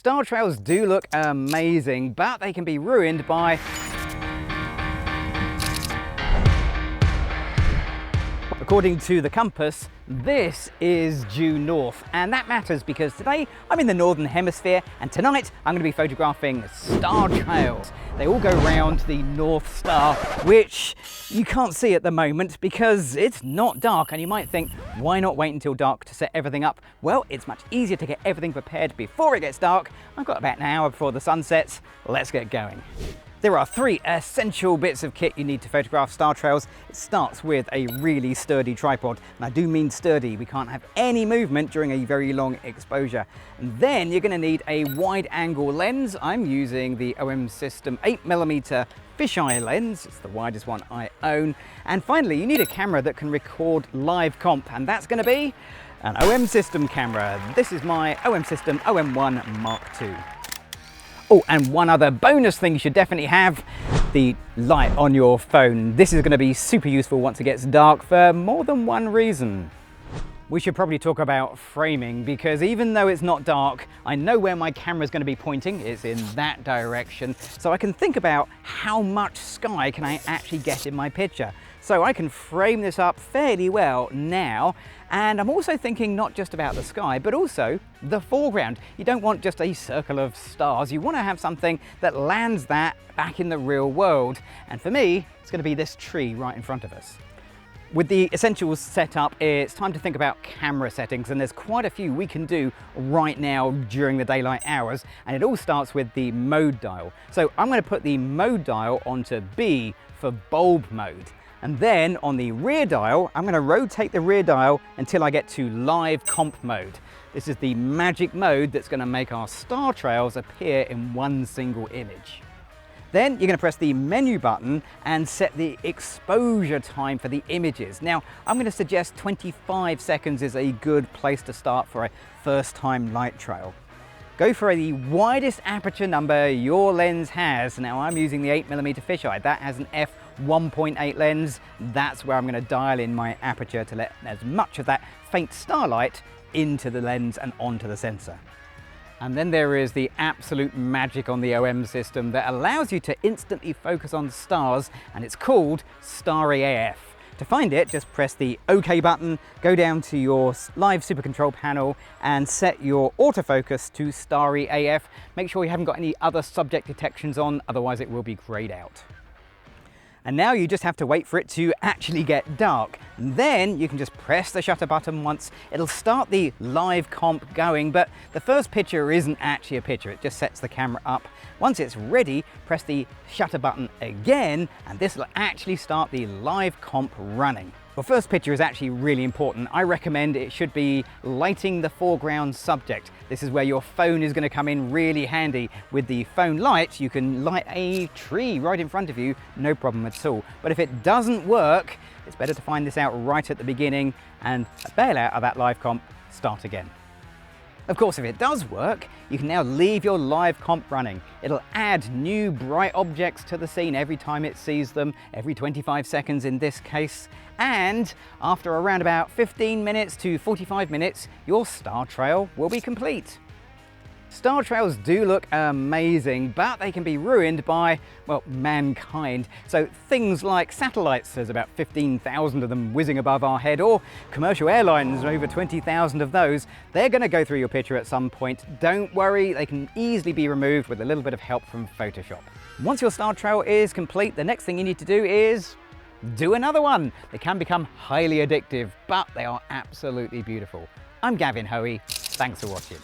Star trails do look amazing, but they can be ruined by according to the compass, this is due north, and that matters because today I'm in the northern hemisphere and tonight I'm going to be photographing star trails. They all go round the North Star, which you can't see at the moment because it's not dark, and you might think, why not wait until dark to set everything up? Well, it's much easier to get everything prepared before it gets dark. I've got about an hour before the sun sets. Let's get going. There are 3 essential bits of kit you need to photograph star trails. It starts with a really sturdy tripod, and I do mean sturdy. We can't have any movement during a very long exposure. And then you're going to need a wide angle lens. I'm using the OM System 8mm fisheye lens. It's the widest one I own. And finally, you need a camera that can record live comp, and that's going to be an OM System camera. This is my OM System OM1 Mark II. Oh, and one other bonus thing you should definitely have, the light on your phone. This is going to be super useful once it gets dark for more than one reason. We should probably talk about framing, because even though it's not dark, I know where my camera is going to be pointing. It's in that direction, so I can think about how much sky can I actually get in my picture. So I can frame this up fairly well now, and I'm also thinking not just about the sky, but also the foreground. You don't want just a circle of stars. You want to have something that lands that back in the real world. And for me, it's going to be this tree right in front of us. With the essentials set up, it's time to think about camera settings, and there's quite a few we can do right now during the daylight hours, and it all starts with the mode dial. So I'm going to put the mode dial onto B for bulb mode. And then on the rear dial, I'm going to rotate the rear dial until I get to live comp mode. This is the magic mode that's going to make our star trails appear in one single image. Then you're going to press the menu button and set the exposure time for the images. Now, I'm going to suggest 25 seconds is a good place to start for a first time light trail. Go for the widest aperture number your lens has. Now I'm using the 8mm fisheye. That has an f1.8 lens. That's where I'm going to dial in my aperture to let as much of that faint starlight into the lens and onto the sensor. And then there is the absolute magic on the OM system that allows you to instantly focus on stars, and it's called Starry AF. To find it, just press the OK button, go down to your live super control panel and set your autofocus to Starry AF. Make sure you haven't got any other subject detections on, otherwise it will be grayed out. And now you just have to wait for it to actually get dark. And then you can just press the shutter button once. It'll start the live comp going, but the first picture isn't actually a picture. It just sets the camera up. Once it's ready, press the shutter button again, and this will actually start the live comp running. Well, first picture is actually really important. I recommend it should be lighting the foreground subject. This is where your phone is going to come in really handy. With the phone light, you can light a tree right in front of you, no problem at all. But if it doesn't work, it's better to find this out right at the beginning and bail out of that live comp, start again. Of course, if it does work, you can now leave your live comp running. It'll add new bright objects to the scene every time it sees them, every 25 seconds in this case. And after around about 15 minutes to 45 minutes, your star trail will be complete. Star trails do look amazing, but they can be ruined by, well, mankind. So things like satellites, there's about 15,000 of them whizzing above our head, or commercial airlines, over 20,000 of those, they're going to go through your picture at some point. Don't worry, they can easily be removed with a little bit of help from Photoshop. Once your star trail is complete, the next thing you need to do is do another one. They can become highly addictive, but they are absolutely beautiful. I'm Gavin Hoey. Thanks for watching.